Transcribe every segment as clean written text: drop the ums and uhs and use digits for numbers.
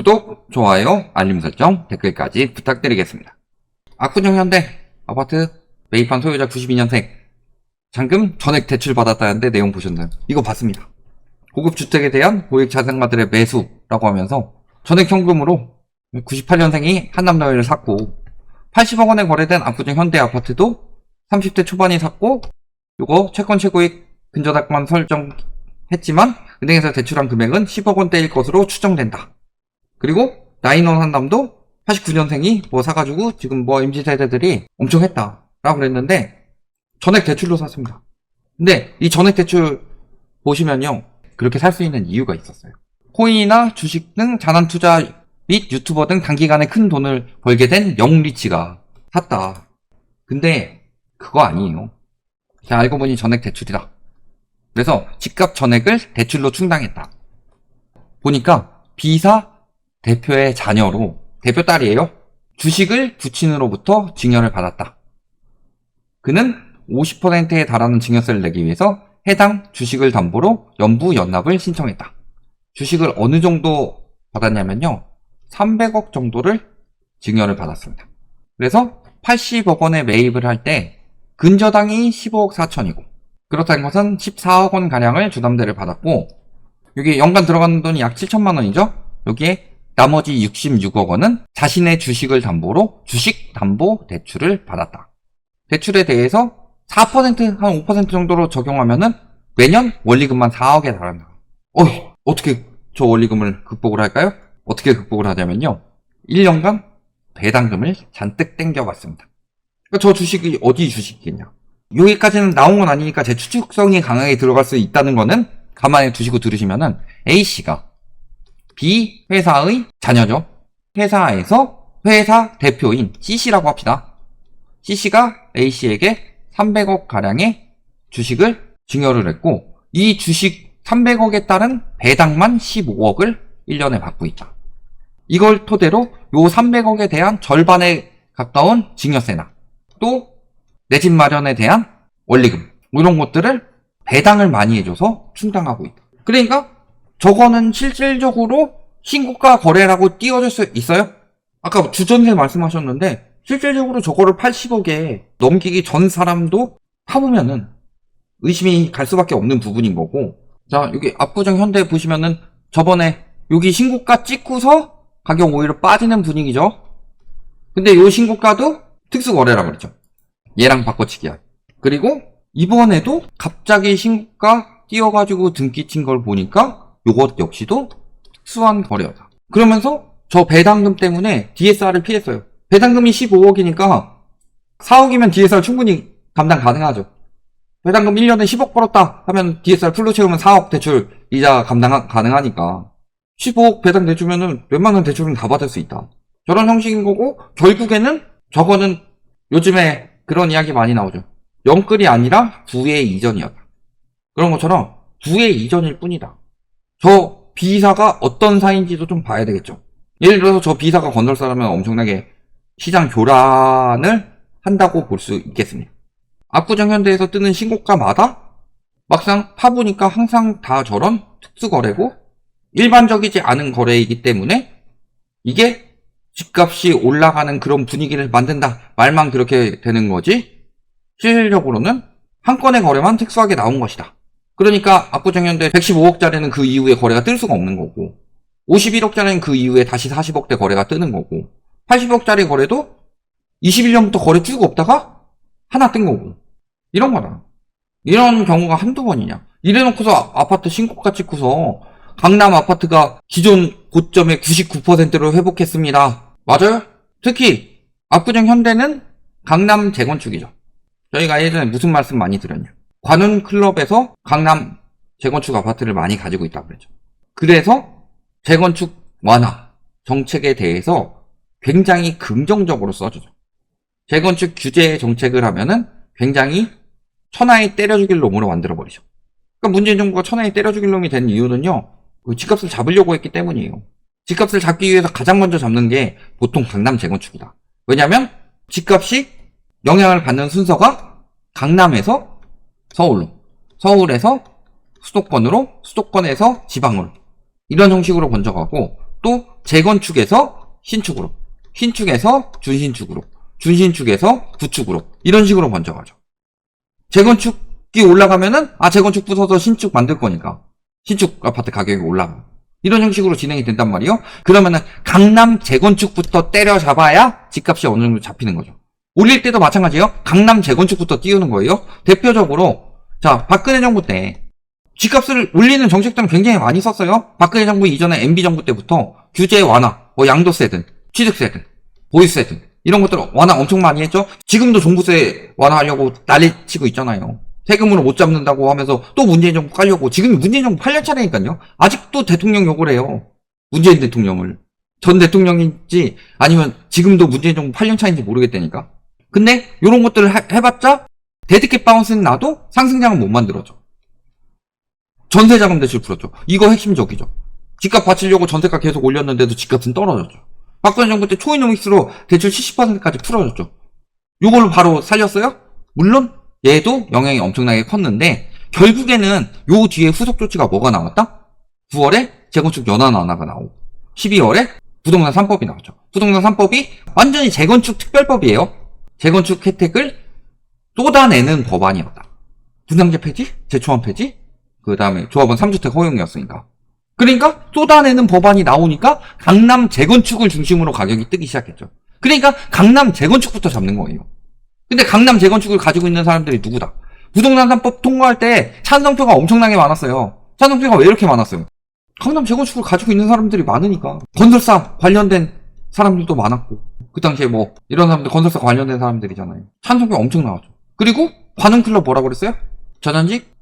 구독, 좋아요, 알림 설정, 댓글까지 부탁드리겠습니다. 압구정 현대 아파트 매입한 소유자 92년생 잔금 전액 대출 받았다는데 내용 보셨나요? 이거 봤습니다. 고급 주택에 대한 고액 자산가들의 매수라고 하면서 전액 현금으로 98년생이 한남라를 샀고 80억 원에 거래된 압구정 현대 아파트도 30대 초반이 샀고 요거 채권 최고액 근저당만 설정했지만 은행에서 대출한 금액은 10억 원대일 것으로 추정된다. 그리고 나인원 한남도 89년생이 뭐 사가지고 지금 뭐 MZ세대들이 엄청 했다라고 그랬는데 전액 대출로 샀습니다. 근데 이 전액 대출 보시면요, 그렇게 살 수 있는 이유가 있었어요. 코인이나 주식 등 자산 투자 및 유튜버 등 단기간에 큰 돈을 벌게 된 영리치가 샀다. 근데 그거 아니에요. 그냥 알고 보니 전액 대출이다. 그래서 집값 전액을 대출로 충당했다. 보니까 B사 대표의 자녀로, 대표 딸이에요. 주식을 부친으로부터 증여를 받았다. 그는 50%에 달하는 증여세를 내기 위해서 해당 주식을 담보로 연부 연납을 신청했다. 주식을 어느 정도 받았냐면요, 300억 정도를 증여를 받았습니다. 그래서 80억 원에 매입을 할 때 근저당이 15억 4천이고 그렇다는 것은 14억 원 가량을 주담대를 받았고, 여기 연간 들어가는 돈이 약 7천만 원이죠. 여기에 나머지 66억 원은 자신의 주식을 담보로 주식 담보 대출을 받았다. 대출에 대해서 4%, 한 5% 정도로 적용하면은 매년 원리금만 4억에 달한다. 어떻게 저 원리금을 극복을 할까요? 어떻게 극복을 하냐면요, 1년간 배당금을 잔뜩 땡겨봤습니다. 그러니까 저 주식이 어디 주식이겠냐? 여기까지는 나온 건 아니니까 제 추측성이 강하게 들어갈 수 있다는 거는 가만히 두시고 들으시면은, A씨가 B 회사의 자녀죠. 회사에서 회사 대표인 C씨라고 합시다. C씨가 A씨에게 300억 가량의 주식을 증여를 했고, 이 주식 300억에 따른 배당만 15억을 1년에 받고 있다. 이걸 토대로 요 300억에 대한 절반에 가까운 증여세나 또 내 집 마련에 대한 원리금, 이런 것들을 배당을 많이 해줘서 충당하고 있다. 그러니까 저거는 실질적으로 신고가 거래라고 띄워줄 수 있어요? 아까 주전세 말씀하셨는데 실질적으로 저거를 80억에 넘기기 전 사람도 파보면은 의심이 갈 수밖에 없는 부분인 거고, 자, 여기 압구정 현대 보시면은 저번에 여기 신고가 찍고서 가격 오히려 빠지는 분위기죠. 근데 요 신고가도 특수거래라고 그랬죠. 얘랑 바꿔치기야. 그리고 이번에도 갑자기 신고가 띄어가지고 등기 친 걸 보니까 요것 역시도 특수한 거래였다. 그러면서 저 배당금 때문에 DSR을 피했어요. 배당금이 15억이니까 4억이면 DSR 충분히 감당 가능하죠. 배당금 1년에 10억 벌었다 하면 DSR 풀로 채우면 4억 대출 이자 감당 가능하니까 15억 배당 내주면은 웬만한 대출은 다 받을 수 있다. 저런 형식인 거고, 결국에는 저거는 요즘에 그런 이야기 많이 나오죠. 영끌이 아니라 부의 이전이었다. 그런 것처럼 부의 이전일 뿐이다. 저 B사가 어떤 사인지도 좀 봐야 되겠죠. 예를 들어서 저 B사가 건설사라면 엄청나게 시장 교란을 한다고 볼 수 있겠습니다. 압구정 현대에서 뜨는 신고가마다 막상 파보니까 항상 다 저런 특수거래고 일반적이지 않은 거래이기 때문에 이게 집값이 올라가는 그런 분위기를 만든다 말만 그렇게 되는 거지, 실질적으로는 한 건의 거래만 특수하게 나온 것이다. 그러니까 압구정 현대 115억짜리는 그 이후에 거래가 뜰 수가 없는 거고, 51억짜리는 그 이후에 다시 40억대 거래가 뜨는 거고, 80억짜리 거래도 21년부터 거래 쭉 없다가 하나 뜬 거고, 이런 거다. 이런 경우가 한두 번이냐. 이래놓고서 아파트 신고가 찍고서 강남 아파트가 기존 고점의 99%로 회복했습니다. 맞아요? 특히 압구정 현대는 강남 재건축이죠. 저희가 예전에 무슨 말씀 많이 드렸냐. 관훈클럽에서 강남 재건축 아파트를 많이 가지고 있다고 그랬죠. 그래서 재건축 완화 정책에 대해서 굉장히 긍정적으로 써주죠. 재건축 규제 정책을 하면은 굉장히 천하의 때려 죽일 놈으로 만들어버리죠. 그러니까 문재인 정부가 천하의 때려 죽일 놈이 된 이유는요, 집값을 잡으려고 했기 때문이에요. 집값을 잡기 위해서 가장 먼저 잡는 게 보통 강남 재건축이다. 왜냐면 집값이 영향을 받는 순서가 강남에서 서울로, 서울에서 수도권으로, 수도권에서 지방으로, 이런 형식으로 번져가고, 또 재건축에서 신축으로, 신축에서 준신축으로, 준신축에서 구축으로 이런 식으로 먼저 가죠. 재건축이 올라가면은 재건축 부숴서 신축 만들 거니까 신축 아파트 가격이 올라가. 이런 형식으로 진행이 된단 말이에요. 그러면은 강남 재건축부터 때려잡아야 집값이 어느 정도 잡히는 거죠. 올릴 때도 마찬가지예요. 강남 재건축부터 띄우는 거예요. 대표적으로 박근혜 정부 때 집값을 올리는 정책들은 굉장히 많이 썼어요. 박근혜 정부 이전에 MB 정부 때부터 규제 완화, 양도세든 취득세든 보유세든 이런 것들 완화 엄청 많이 했죠. 지금도 종부세 완화하려고 난리치고 있잖아요. 세금으로 못 잡는다고 하면서 또 문재인 정부 깔려고. 지금 문재인 정부 8년 차례니까요. 아직도 대통령 욕을 해요. 문재인 대통령을. 전 대통령인지 아니면 지금도 문재인 정부 8년 차인지 모르겠다니까. 근데 이런 것들을 해봤자 데드캣 바운스는 나도 상승장은 못 만들어줘. 전세자금 대출 풀었죠. 이거 핵심적이죠. 집값 받치려고 전세가 계속 올렸는데도 집값은 떨어졌죠. 박근혜 정부 때 초이노믹스로 대출 70%까지 풀어줬죠. 이걸로 바로 살렸어요? 물론 얘도 영향이 엄청나게 컸는데 결국에는 요 뒤에 후속 조치가 뭐가 나왔다? 9월에 재건축 연한 완화가 나오고 12월에 부동산 3법이 나왔죠. 부동산 3법이 완전히 재건축 특별법이에요. 재건축 혜택을 쏟아내는 법안이었다. 분양제 폐지, 재초안 폐지, 그 다음에 조합원 3주택 허용이었으니까. 그러니까 쏟아내는 법안이 나오니까 강남 재건축을 중심으로 가격이 뜨기 시작했죠. 그러니까 강남 재건축부터 잡는 거예요. 근데 강남 재건축을 가지고 있는 사람들이 누구다? 부동산 3법 통과할 때 찬성표가 엄청나게 많았어요. 찬성표가 왜 이렇게 많았어요? 강남 재건축을 가지고 있는 사람들이 많으니까. 건설사 관련된 사람들도 많았고, 그 당시에 이런 사람들 건설사 관련된 사람들이잖아요. 찬성표 엄청 나왔죠. 그리고 관훈클럽 뭐라고 그랬어요? 전현직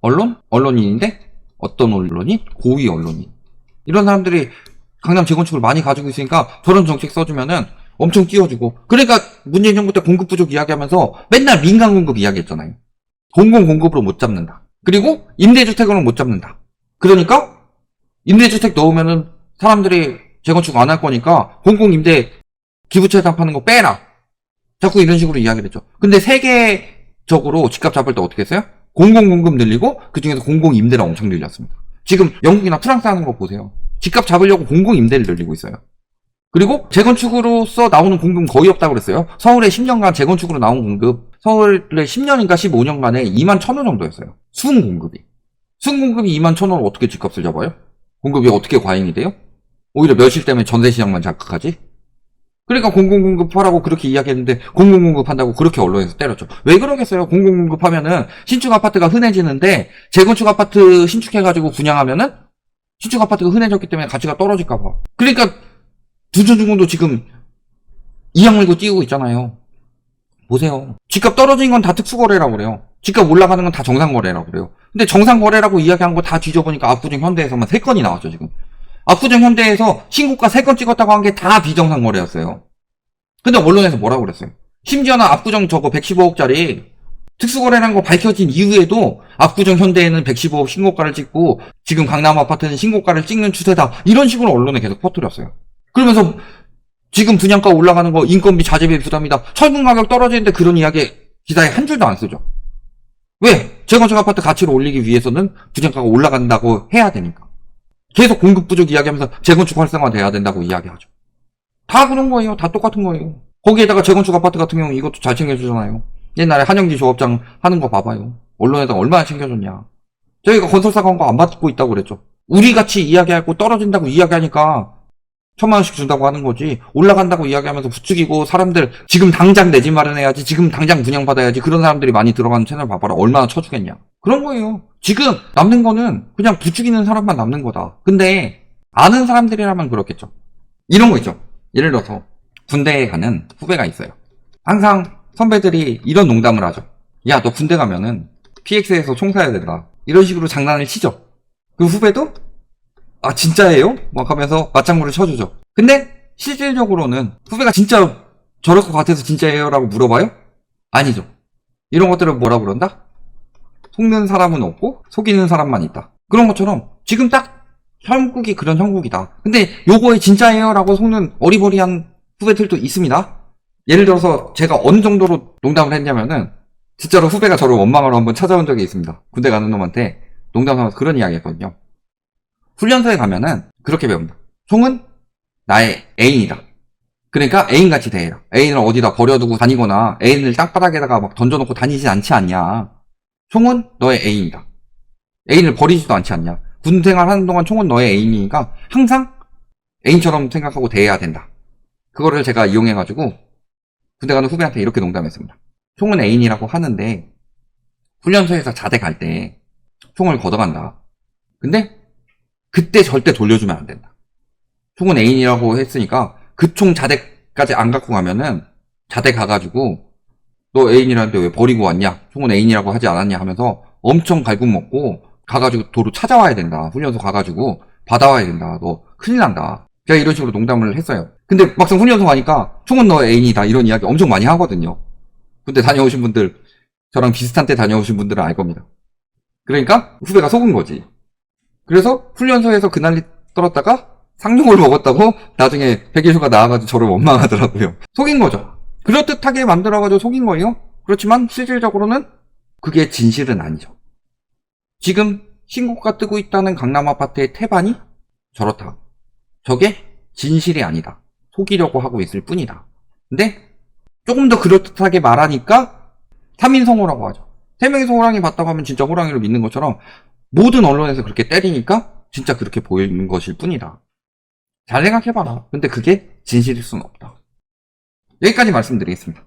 언론인인데 어떤 언론인? 고위 언론인. 이런 사람들이 강남 재건축을 많이 가지고 있으니까 저런 정책 써주면은 엄청 띄워주고. 그러니까 문재인 정부 때 공급 부족 이야기하면서 맨날 민간 공급 이야기했잖아요. 공공 공급으로 못 잡는다. 그리고 임대주택으로 못 잡는다. 그러니까 임대주택 넣으면은 사람들이 재건축 안 할 거니까 공공 임대 기부채상 파는 거 빼라. 자꾸 이런 식으로 이야기를 했죠. 근데 세계적으로 집값 잡을 때 어떻게 했어요? 공공 공급 늘리고 그 중에서 공공 임대를 엄청 늘렸습니다. 지금 영국이나 프랑스 하는 거 보세요. 집값 잡으려고 공공 임대를 늘리고 있어요. 그리고 재건축으로서 나오는 공급은 거의 없다고 그랬어요. 서울에 10년간 재건축으로 나온 공급, 서울에 10년인가 15년간에 2만 1,000호 정도였어요. 수은 공급이 2만 1,000호로 어떻게 집값을 잡아요? 공급이 어떻게 과잉이 돼요? 오히려 멸실 때문에 전세시장만 자극하지? 그러니까 공공공급하라고 그렇게 이야기했는데 공공공급한다고 그렇게 언론에서 때렸죠. 왜 그러겠어요? 공공공급하면은 신축 아파트가 흔해지는데 재건축 아파트 신축해가지고 분양하면은 신축 아파트가 흔해졌기 때문에 가치가 떨어질까봐. 그러니까 두준중공도 지금 이악 물고 띄우고 있잖아요. 보세요. 집값 떨어진 건 다 특수거래라고 그래요. 집값 올라가는 건 다 정상거래라고 그래요. 근데 정상거래라고 이야기한 거 다 뒤져보니까 압구정 현대에서만 3건이 나왔죠, 지금. 압구정 현대에서 신고가 3건 찍었다고 한 게 다 비정상거래였어요. 근데 언론에서 뭐라고 그랬어요? 심지어는 압구정 저거 115억짜리 특수거래라는 거 밝혀진 이후에도 압구정 현대에는 115억 신고가를 찍고 지금 강남 아파트는 신고가를 찍는 추세다. 이런 식으로 언론에 계속 퍼뜨렸어요. 그러면서 지금 분양가 올라가는 거 인건비 자재비 부담이다. 철분 가격 떨어지는데 그런 이야기 기사에 한 줄도 안 쓰죠. 왜? 재건축 아파트 가치를 올리기 위해서는 분양가가 올라간다고 해야 되니까. 계속 공급 부족 이야기하면서 재건축 활성화 돼야 된다고 이야기하죠. 다 그런 거예요. 다 똑같은 거예요. 거기에다가 재건축 아파트 같은 경우 이것도 잘 챙겨주잖아요. 옛날에 한영지 조합장 하는 거 봐봐요. 언론에다가 얼마나 챙겨줬냐. 저희가 건설사 광고 안 받고 있다고 그랬죠. 우리 같이 이야기하고 떨어진다고 이야기하니까 1,000만원씩 준다고 하는 거지. 올라간다고 이야기하면서 부추기고 사람들 지금 당장 내 집 마련해야지, 지금 당장 분양받아야지, 그런 사람들이 많이 들어가는 채널 봐봐라. 얼마나 쳐주겠냐. 그런 거예요. 지금 남는 거는 그냥 부추기는 사람만 남는 거다. 근데 아는 사람들이라면 그렇겠죠. 이런 거 있죠. 예를 들어서 군대에 가는 후배가 있어요. 항상 선배들이 이런 농담을 하죠. 야, 너 군대 가면은 PX에서 총 사야 된다. 이런 식으로 장난을 치죠. 그 후배도 아 진짜예요? 막 하면서 맞장구를 쳐주죠. 근데 실질적으로는 후배가 진짜 저럴 것 같아서 진짜예요? 라고 물어봐요? 아니죠. 이런 것들을 뭐라고 그런다? 속는 사람은 없고 속이는 사람만 있다. 그런 것처럼 지금 딱 형국이 그런 형국이다. 근데 요거에 진짜예요? 라고 속는 어리버리한 후배들도 있습니다. 예를 들어서 제가 어느 정도로 농담을 했냐면은 진짜로 후배가 저를 원망하러 한번 찾아온 적이 있습니다. 군대 가는 놈한테 농담하면서 그런 이야기 했거든요. 훈련소에 가면은 그렇게 배웁니다. 총은 나의 애인이다. 그러니까 애인같이 대해라. 애인을 어디다 버려두고 다니거나 애인을 땅바닥에다가 막 던져놓고 다니진 않지 않냐. 총은 너의 애인이다. 애인을 버리지도 않지 않냐. 군 생활하는 동안 총은 너의 애인이니까 항상 애인처럼 생각하고 대해야 된다. 그거를 제가 이용해가지고 군대 가는 후배한테 이렇게 농담했습니다. 총은 애인이라고 하는데 훈련소에서 자대 갈 때 총을 걷어간다. 근데 그때 절대 돌려주면 안 된다. 총은 애인이라고 했으니까 그 총 자대까지 안 갖고 가면은 자대 가가지고 너 애인이라는데 왜 버리고 왔냐? 총은 애인이라고 하지 않았냐 하면서 엄청 갈굼 먹고 가가지고 도로 찾아와야 된다. 훈련소 가가지고 받아와야 된다. 너 큰일 난다. 제가 이런 식으로 농담을 했어요. 근데 막상 훈련소 가니까 총은 너 애인이다 이런 이야기 엄청 많이 하거든요. 근데 다녀오신 분들, 저랑 비슷한 때 다녀오신 분들은 알 겁니다. 그러니까 후배가 속은 거지. 그래서 훈련소에서 그날이 떨었다가 상용을 먹었다고 나중에 백일휴가 나와가지고 저를 원망하더라고요. 속인 거죠. 그럴듯하게 만들어가지고 속인 거예요. 그렇지만 실질적으로는 그게 진실은 아니죠. 지금 신고가 뜨고 있다는 강남 아파트의 태반이 저렇다. 저게 진실이 아니다. 속이려고 하고 있을 뿐이다. 근데 조금 더 그럴듯하게 말하니까 3인성 호라고 하죠. 3명이서 호랑이 봤다고 하면 진짜 호랑이를 믿는 것처럼 모든 언론에서 그렇게 때리니까 진짜 그렇게 보이는 것일 뿐이다. 잘 생각해봐라. 근데 그게 진실일 수는 없다. 여기까지 말씀드리겠습니다.